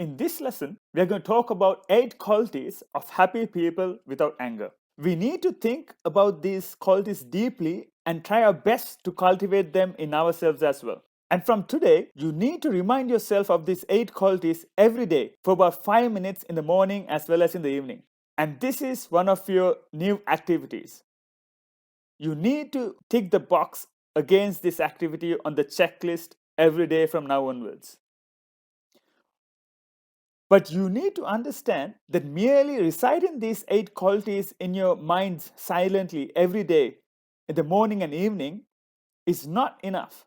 In this lesson, we are going to talk about 8 qualities of happy people without anger. We need to think about these qualities deeply and try our best to cultivate them in ourselves as well. And from today, you need to remind yourself of these 8 qualities every day for about 5 minutes in the morning as well as in the evening. And this is one of your new activities. You need to tick the box against this activity on the checklist every day from now onwards. But you need to understand that merely reciting these 8 qualities in your minds silently every day, in the morning and evening, is not enough.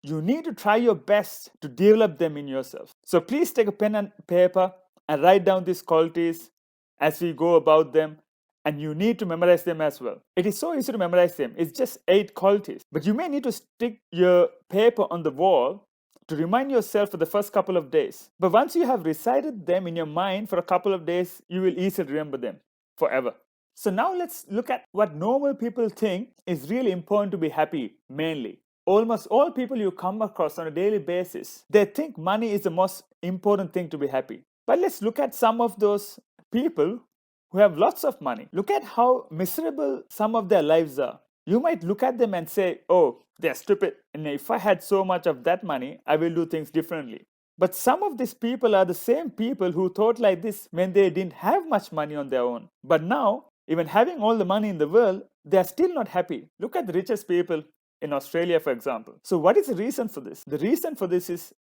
You need to try your best to develop them in yourself. So please take a pen and paper and write down these qualities as we go about them. And you need to memorize them as well. It is so easy to memorize them. It's just 8 qualities. But you may need to stick your paper on the wall to remind yourself for the first couple of days. But once you have recited them in your mind for a couple of days, you will easily remember them forever. So now let's look at what normal people think is really important to be happy, mainly. Almost all people you come across on a daily basis, they think money is the most important thing to be happy. But let's look at some of those people who have lots of money. Look at how miserable some of their lives are. You might look at them and say, oh, they're stupid. And if I had so much of that money, I will do things differently. But some of these people are the same people who thought like this when they didn't have much money on their own. But now, even having all the money in the world, they are still not happy. Look at the richest people in Australia, for example. So what is the reason for this? The reason for this is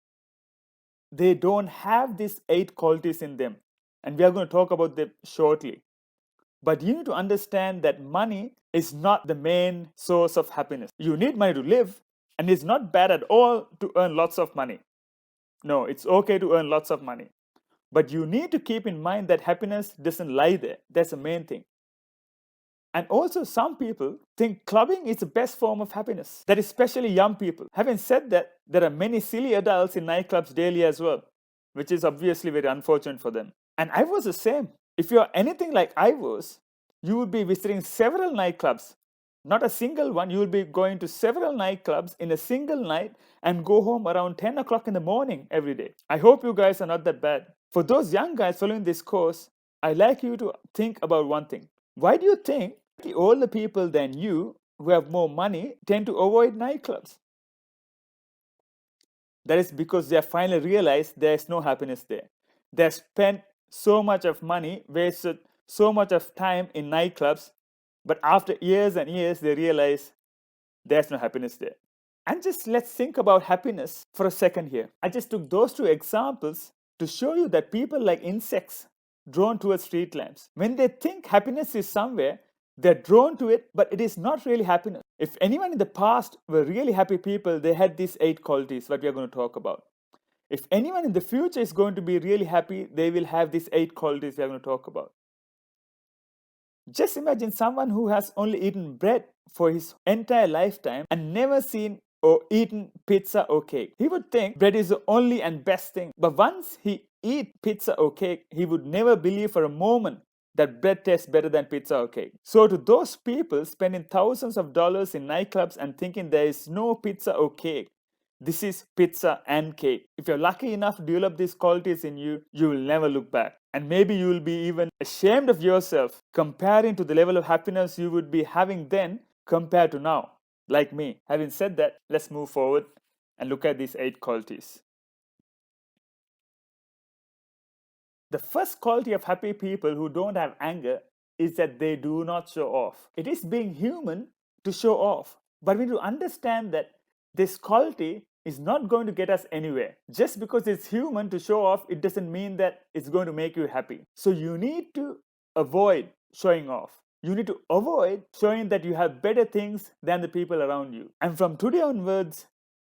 they don't have these 8 qualities in them. And we are going to talk about them shortly. But you need to understand that money is not the main source of happiness. You need money to live, and it's not bad at all to earn lots of money. No, it's okay to earn lots of money. But you need to keep in mind that happiness doesn't lie there. That's the main thing. And also, some people think clubbing is the best form of happiness. That is especially young people. Having said that, there are many silly adults in nightclubs daily as well, which is obviously very unfortunate for them. And I was the same. If you're anything like I was, you would be visiting several nightclubs. Not a single one. You will be going to several nightclubs in a single night and go home around 10 o'clock in the morning every day. I hope you guys are not that bad. For those young guys following this course, I'd like you to think about one thing. Why do you think the older people than you who have more money tend to avoid nightclubs? That is because they have finally realized there is no happiness there. They have spent so much of money, wasted so much of time in nightclubs, but after years and years, they realize there's no happiness there. And just let's think about happiness for a second here. I just took those 2 examples to show you that people like insects drawn towards street lamps. When they think happiness is somewhere, they're drawn to it, but it is not really happiness. If anyone in the past were really happy people, they had these 8 qualities that we are going to talk about. If anyone in the future is going to be really happy, they will have these 8 qualities we are going to talk about. Just imagine someone who has only eaten bread for his entire lifetime and never seen or eaten pizza or cake. He would think bread is the only and best thing. But once he eat pizza or cake, he would never believe for a moment that bread tastes better than pizza or cake. So to those people spending thousands of dollars in nightclubs and thinking there is no pizza or cake, this is pizza and cake. If you're lucky enough to develop these qualities in you, you will never look back. And maybe you will be even ashamed of yourself comparing to the level of happiness you would be having then compared to now. Like me. Having said that, let's move forward and look at these 8 qualities. The first quality of happy people who don't have anger is that they do not show off. It is being human to show off. But we need to understand that this quality is not going to get us anywhere. Just because it's human to show off, it doesn't mean that it's going to make you happy. So you need to avoid showing off. You need to avoid showing that you have better things than the people around you. And from today onwards,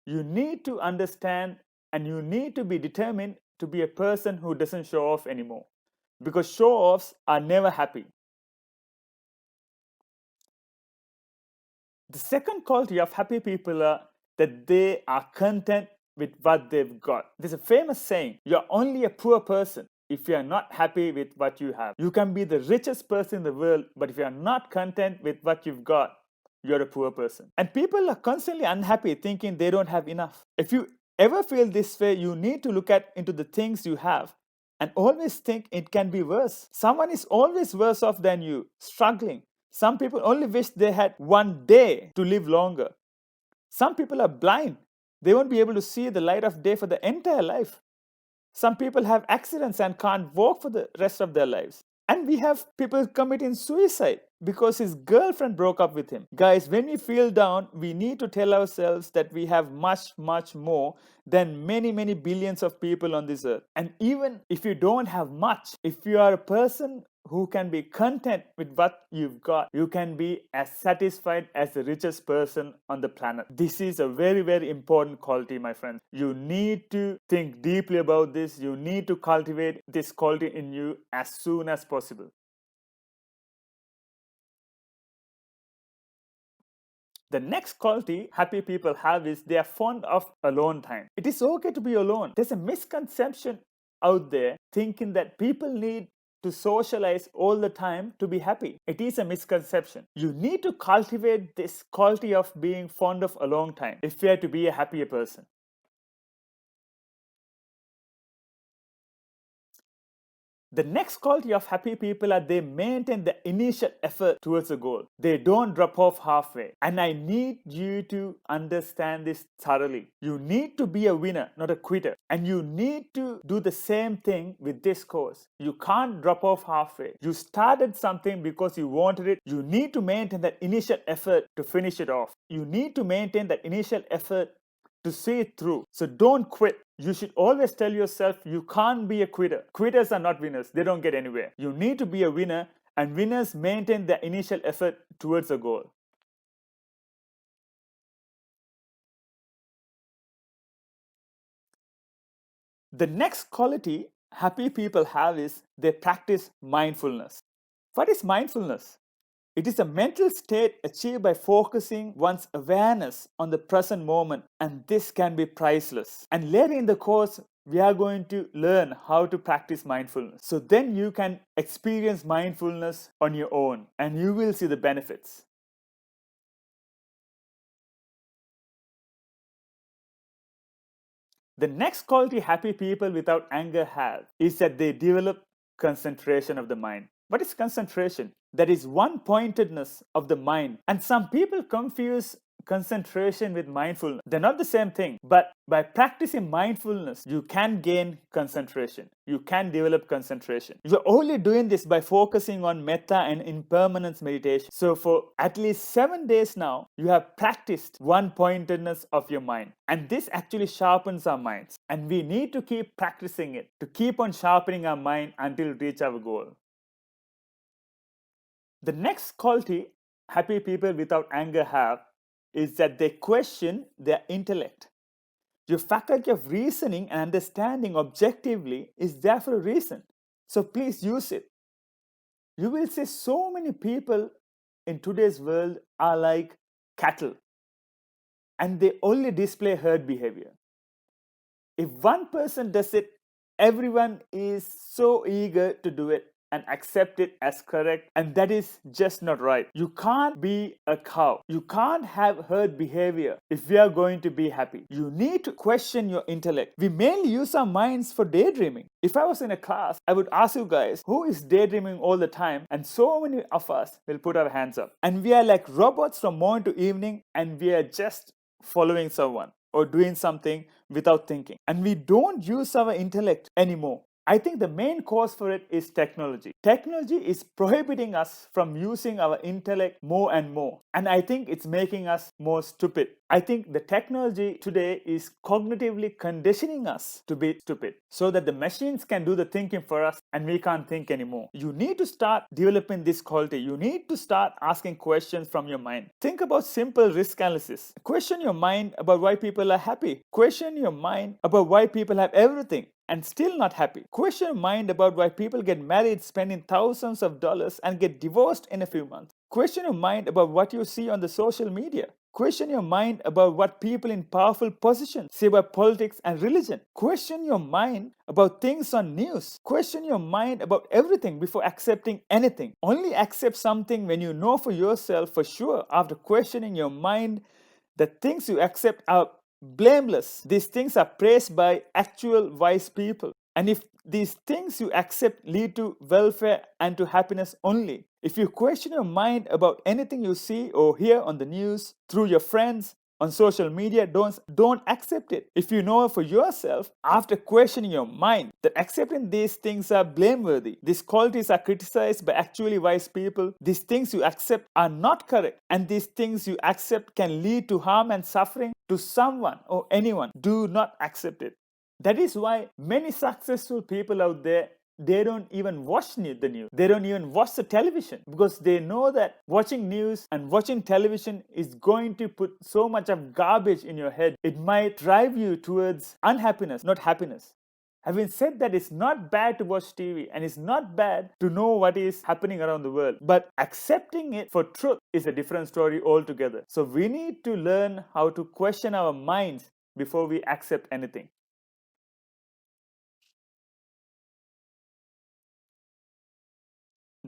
you need to understand and you need to be determined to be a person who doesn't show off anymore. Because show-offs are never happy. The second quality of happy people are that they are content with what they've got. There's a famous saying, you're only a poor person if you are not happy with what you have. You can be the richest person in the world, but if you are not content with what you've got, you're a poor person. And people are constantly unhappy thinking they don't have enough. If you Ever feel this way, you need to look at into the things you have and always think it can be worse. Someone is always worse off than you, struggling. Some people only wish they had one day to live longer. Some people are blind. They won't be able to see the light of day for the entire life. Some people have accidents and can't walk for the rest of their lives. And we have people committing suicide because his girlfriend broke up with him. Guys, when we feel down, we need to tell ourselves that we have much, much more than many, many billions of people on this earth. And even if you don't have much, if you are a person who can be content with what you've got, you can be as satisfied as the richest person on the planet. This is a very, very important quality, my friends. You need to think deeply about this. You need to cultivate this quality in you as soon as possible. The next quality happy people have is they are fond of alone time. It is okay to be alone. There's a misconception out there thinking that people need to socialize all the time to be happy. It is a misconception. You need to cultivate this quality of being fond of alone time if you are to be a happier person. The next quality of happy people are they maintain the initial effort towards a goal. They don't drop off halfway. And I need you to understand this thoroughly. You need to be a winner, not a quitter. And you need to do the same thing with this course. You can't drop off halfway. You started something because you wanted it. You need to maintain that initial effort to finish it off. You need to maintain that initial effort to see it through. So don't quit. You should always tell yourself you can't be a quitter. Quitters are not winners. They don't get anywhere. You need to be a winner, and winners maintain their initial effort towards a goal. The next quality happy people have is they practice mindfulness. What is mindfulness? It is a mental state achieved by focusing one's awareness on the present moment, and this can be priceless. And later in the course, we are going to learn how to practice mindfulness. So then you can experience mindfulness on your own, and you will see the benefits. The next quality happy people without anger have is that they develop concentration of the mind. What is concentration? That is one pointedness of the mind. And some people confuse concentration with mindfulness. They're not the same thing. But by practicing mindfulness, you can gain concentration. You can develop concentration. You're only doing this by focusing on metta and impermanence meditation. So for at least 7 days now, you have practiced one pointedness of your mind. And this actually sharpens our minds. And we need to keep practicing it to keep on sharpening our mind until we reach our goal. The next quality happy people without anger have is that they question their intellect. Your faculty of reasoning and understanding objectively is there for a reason. So please use it. You will see so many people in today's world are like cattle and they only display herd behavior. If one person does it, everyone is so eager to do it and accept it as correct, and that is just not right. You can't be a cow. You can't have herd behavior if we are going to be happy. You need to question your intellect. We mainly use our minds for daydreaming. If I was in a class, I would ask you guys who is daydreaming all the time, and so many of us will put our hands up. And we are like robots from morning to evening, and we are just following someone or doing something without thinking. And we don't use our intellect anymore. I think the main cause for it is technology. Technology is prohibiting us from using our intellect more and more. And I think it's making us more stupid. I think the technology today is cognitively conditioning us to be stupid so that the machines can do the thinking for us and we can't think anymore. You need to start developing this quality. You need to start asking questions from your mind. Think about simple risk analysis. Question your mind about why people are happy. Question your mind about why people have everything and still not happy. Question your mind about why people get married, spending thousands of dollars, and get divorced in a few months. Question your mind about what you see on the social media. Question your mind about what people in powerful positions say about politics and religion. Question your mind about things on news. Question your mind about everything before accepting anything. Only accept something when you know for yourself for sure after questioning your mind that things you accept are blameless. These things are praised by actual wise people. And if these things you accept lead to welfare and to happiness only, if you question your mind about anything you see or hear on the news, through your friends, on social media, don't accept it. If you know for yourself, after questioning your mind, that accepting these things are blameworthy, these qualities are criticized by actually wise people, these things you accept are not correct, and these things you accept can lead to harm and suffering to someone or anyone, do not accept it. That is why many successful people out there, they don't even watch the news. They don't even watch the television because they know that watching news and watching television is going to put so much of garbage in your head. It might drive you towards unhappiness, not happiness. Having said that, it's not bad to watch TV and it's not bad to know what is happening around the world. But accepting it for truth is a different story altogether. So we need to learn how to question our minds before we accept anything.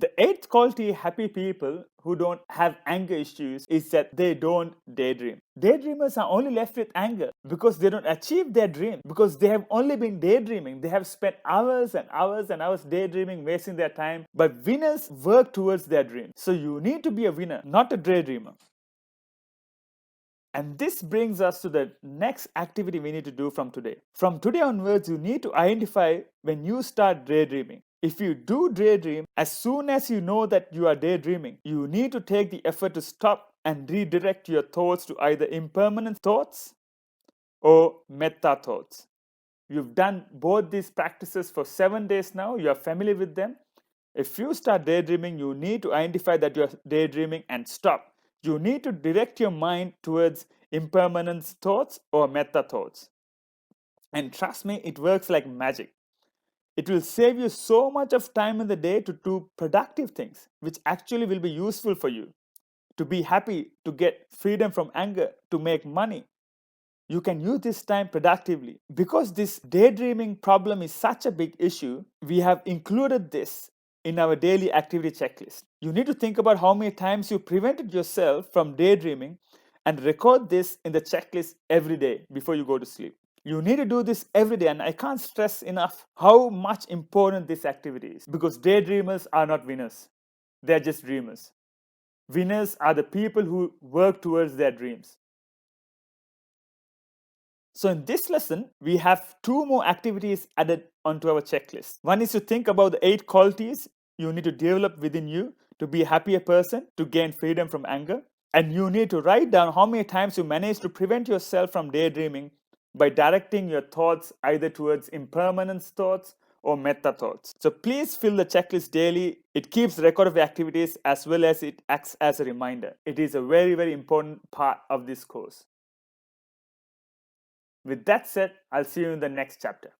The eighth quality happy people who don't have anger issues is that they don't daydream. Daydreamers are only left with anger because they don't achieve their dream, because they have only been daydreaming. They have spent hours and hours and hours daydreaming, wasting their time. But winners work towards their dream. So you need to be a winner, not a daydreamer. And this brings us to the next activity we need to do from today. From today onwards, you need to identify when you start daydreaming. If you do daydream, as soon as you know that you are daydreaming, you need to take the effort to stop and redirect your thoughts to either impermanent thoughts or metta thoughts. You've done both these practices for 7 days now, you are familiar with them. If you start daydreaming, you need to identify that you are daydreaming and stop. You need to direct your mind towards impermanent thoughts or metta thoughts. And trust me, it works like magic. It will save you so much of time in the day to do productive things, which actually will be useful for you. To be happy, to get freedom from anger, to make money. You can use this time productively. Because this daydreaming problem is such a big issue, we have included this in our daily activity checklist. You need to think about how many times you prevented yourself from daydreaming and record this in the checklist every day before you go to sleep. You need to do this every day, and I can't stress enough how much important this activity is, because daydreamers are not winners. They're just dreamers. Winners are the people who work towards their dreams. So in this lesson, we have 2 more activities added onto our checklist. One is to think about the 8 qualities you need to develop within you to be a happier person, to gain freedom from anger. And you need to write down how many times you manage to prevent yourself from daydreaming by directing your thoughts either towards impermanent thoughts or metta thoughts. So please fill the checklist daily. It keeps record of the activities as well as it acts as a reminder. It is a very, very important part of this course. With that said, I'll see you in the next chapter.